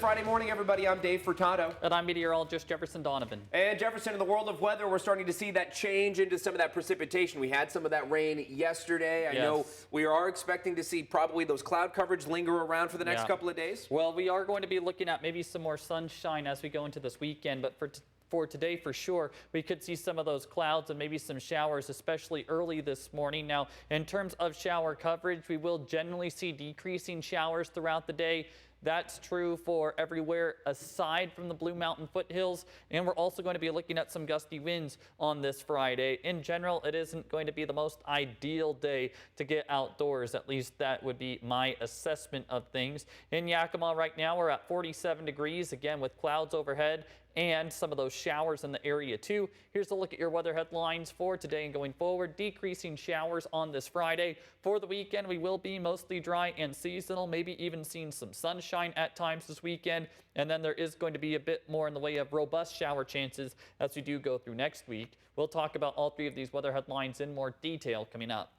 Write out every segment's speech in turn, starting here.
Friday morning, everybody. I'm Dave Furtado. And I'm meteorologist Jefferson Donovan. And Jefferson, in the world of weather, we're starting to see that change into some of that precipitation. We had some of that rain yesterday. I know we are expecting to see probably those cloud coverage linger around for the next couple of days. Well, we are going to be looking at maybe some more sunshine as we go into this weekend, but for today, for sure, we could see some of those clouds and maybe some showers, especially early this morning. Now, in terms of shower coverage, we will generally see decreasing showers throughout the day. That's true for everywhere aside from the Blue Mountain foothills. And we're also going to be looking at some gusty winds on this Friday. In general, it isn't going to be the most ideal day to get outdoors. At least that would be my assessment of things. In Yakima right now, we're at 47 degrees, again with clouds overhead and some of those showers in the area too. Here's a look at your weather headlines for today and going forward. Decreasing showers on this Friday. For the weekend, we will be mostly dry and seasonal, maybe even seeing some sunshine at times this weekend. And then there is going to be a bit more in the way of robust shower chances as we do go through next week. We'll talk about all three of these weather headlines in more detail coming up.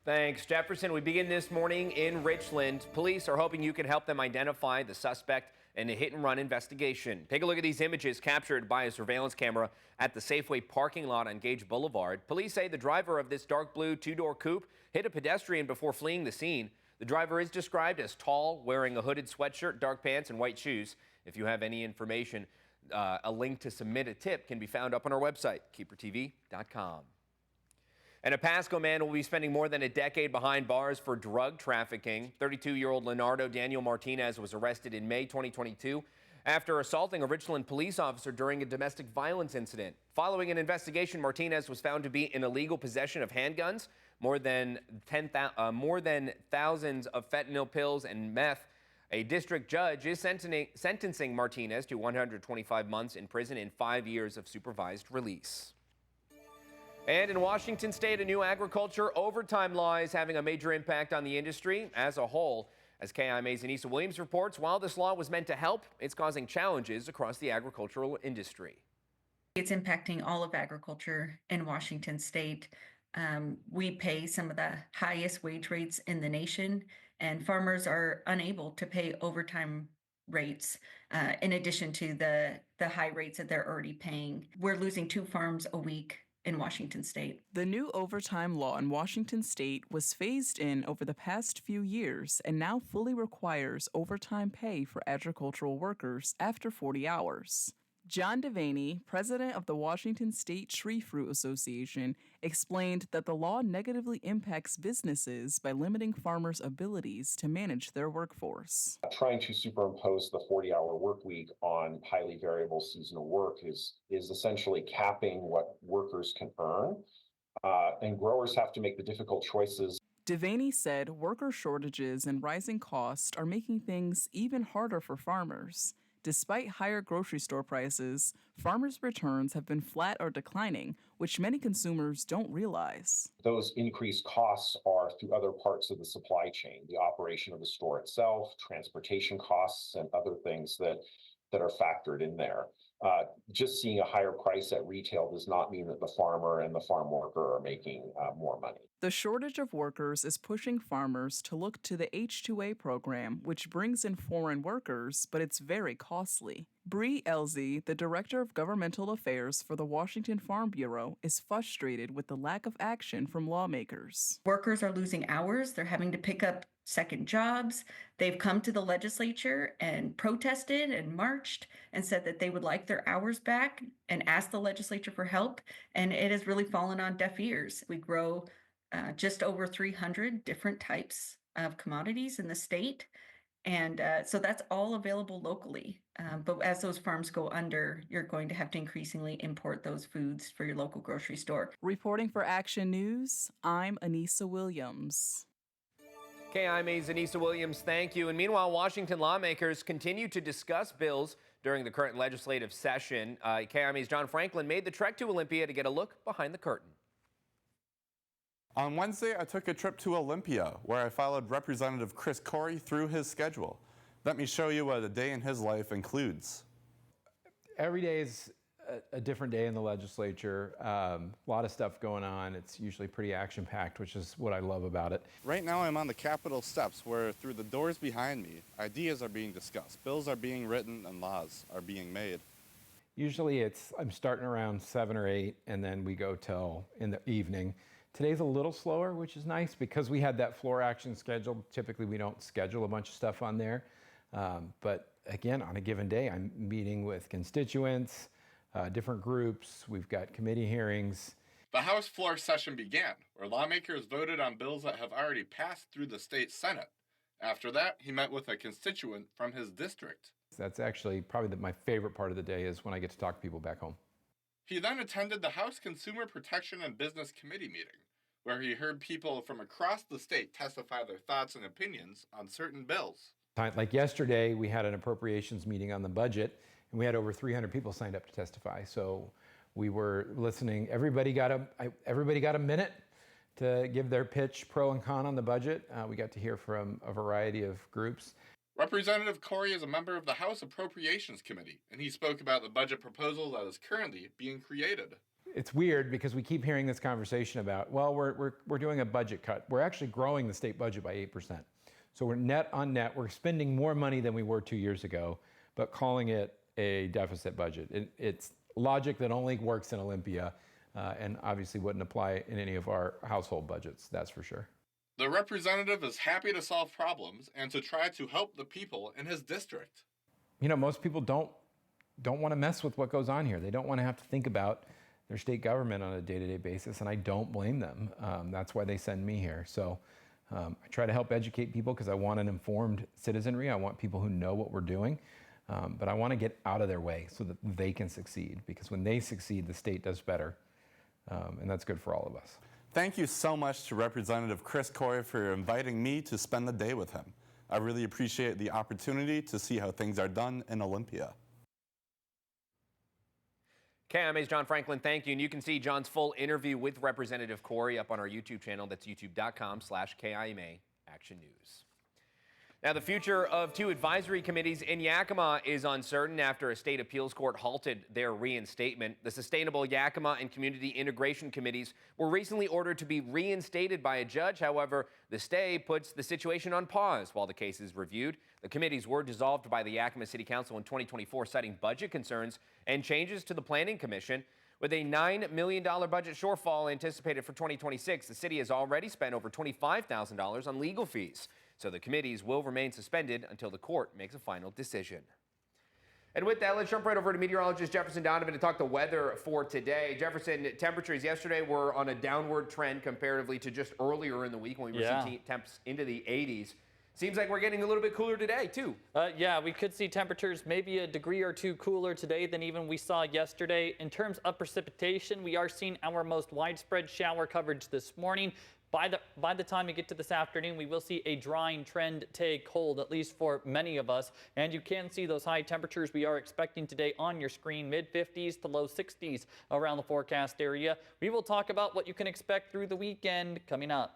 Thanks, Jefferson. We begin this morning in Richland. Police are hoping you can help them identify the suspect in a hit-and-run investigation. Take a look at these images captured by a surveillance camera at the Safeway parking lot on Gage Boulevard. Police say the driver of this dark blue two-door coupe hit a pedestrian before fleeing the scene. The driver is described as tall, wearing a hooded sweatshirt, dark pants, and white shoes. If you have any information, a link to submit a tip can be found up on our website, KEPRTV.com. And a Pasco man will be spending more than a decade behind bars for drug trafficking. 32-year-old Leonardo Daniel Martinez was arrested in May 2022 after assaulting a Richland police officer during a domestic violence incident. Following an investigation, Martinez was found to be in illegal possession of handguns, more than thousands of fentanyl pills and meth. A district judge is sentencing Martinez to 125 months in prison and 5 years of supervised release. And in Washington state, a new agriculture overtime law is having a major impact on the industry as a whole. As KIMA's Anissa Williams reports, while this law was meant to help, it's causing challenges across the agricultural industry. It's impacting all of agriculture in Washington state. We pay some of the highest wage rates in the nation, and farmers are unable to pay overtime rates in addition to the high rates that they're already paying. We're losing 2 farms a week in Washington state. The new overtime law in Washington state was phased in over the past few years and now fully requires overtime pay for agricultural workers after 40 hours. John Devaney, president of the Washington State Tree Fruit Association, explained that the law negatively impacts businesses by limiting farmers' abilities to manage their workforce. Trying to superimpose the 40-hour work week on highly variable seasonal work is essentially capping what workers can earn, and growers have to make the difficult choices. Devaney said worker shortages and rising costs are making things even harder for farmers. Despite higher grocery store prices, farmers' returns have been flat or declining, which many consumers don't realize. Those increased costs are through other parts of the supply chain, the operation of the store itself, transportation costs, and other things that are factored in there. Just seeing a higher price at retail does not mean that the farmer and the farm worker are making more money. The shortage of workers is pushing farmers to look to the H-2A program, which brings in foreign workers, but it's very costly. Bree Elzie, the Director of Governmental Affairs for the Washington Farm Bureau, is frustrated with the lack of action from lawmakers. Workers are losing hours. They're having to pick up second jobs. They've come to the legislature and protested and marched and said that they would like their hours back and asked the legislature for help. And it has really fallen on deaf ears. We grow just over 300 different types of commodities in the state. And so that's all available locally. But as those farms go under, you're going to have to increasingly import those foods for your local grocery store. Reporting for Action News, I'm Anissa Williams. KIMA's Anissa Williams, thank you. And meanwhile, Washington lawmakers continue to discuss bills during the current legislative session. KIMA's John Franklin made the trek to Olympia to get a look behind the curtain. On Wednesday, I took a trip to Olympia, where I followed Representative Chris Corey through his schedule. Let me show you what a day in his life includes. Every day is a different day in the legislature. A lot of stuff going on. It's usually pretty action-packed, which is what I love about it. Right now I'm on the Capitol steps where through the doors behind me, ideas are being discussed, bills are being written, and laws are being made. Usually I'm starting around 7 or 8, and then we go till in the evening. Today's a little slower, which is nice because we had that floor action scheduled. Typically we don't schedule a bunch of stuff on there. But again, on a given day, I'm meeting with constituents, different groups. We've got committee hearings. The House floor session began, where lawmakers voted on bills that have already passed through the state Senate. After that, he met with a constituent from his district. That's actually probably my favorite part of the day is when I get to talk to people back home. He then attended the House Consumer Protection and Business Committee meeting, where he heard people from across the state testify their thoughts and opinions on certain bills. Like yesterday, we had an appropriations meeting on the budget, and we had over 300 people signed up to testify. So we were listening. Everybody got a minute to give their pitch, pro and con on the budget. We got to hear from a variety of groups. Representative Corey is a member of the House Appropriations Committee, and he spoke about the budget proposal that is currently being created. It's weird because we keep hearing this conversation about, well, we're doing a budget cut. We're actually growing the state budget by 8%. So we're net on net. We're spending more money than we were 2 years ago, but calling it a deficit budget. It's logic that only works in Olympia and obviously wouldn't apply in any of our household budgets, that's for sure. The representative is happy to solve problems and to try to help the people in his district. You know, most people don't want to mess with what goes on here. They don't want to have to think about their state government on a day-to-day basis, and I don't blame them. That's why they send me here. So I try to help educate people because I want an informed citizenry. I want people who know what we're doing, but I want to get out of their way so that they can succeed, because when they succeed, the state does better, and that's good for all of us. Thank you so much to Representative Chris Corey for inviting me to spend the day with him. I really appreciate the opportunity to see how things are done in Olympia. KIMA's John Franklin, thank you. And you can see John's full interview with Representative Corey up on our YouTube channel. That's youtube.com/KIMA Action News. Now, the future of 2 advisory committees in Yakima is uncertain after a state appeals court halted their reinstatement. The Sustainable Yakima and Community Integration Committees were recently ordered to be reinstated by a judge. However, the stay puts the situation on pause while the case is reviewed. The committees were dissolved by the Yakima City Council in 2024, citing budget concerns and changes to the Planning Commission. With a $9 million budget shortfall anticipated for 2026, the city has already spent over $25,000 on legal fees. So the committees will remain suspended until the court makes a final decision. And with that, let's jump right over to meteorologist Jefferson Donovan to talk the weather for today. Jefferson, temperatures yesterday were on a downward trend comparatively to just earlier in the week when we were seeing temps into the 80s. Seems like we're getting a little bit cooler today, too. Yeah, we could see temperatures maybe a degree or 2 cooler today than even we saw yesterday. In terms of precipitation, we are seeing our most widespread shower coverage this morning. By the time we get to this afternoon, we will see a drying trend take hold, at least for many of us. And you can see those high temperatures we are expecting today on your screen, mid-50s to low 60s around the forecast area. We will talk about what you can expect through the weekend coming up.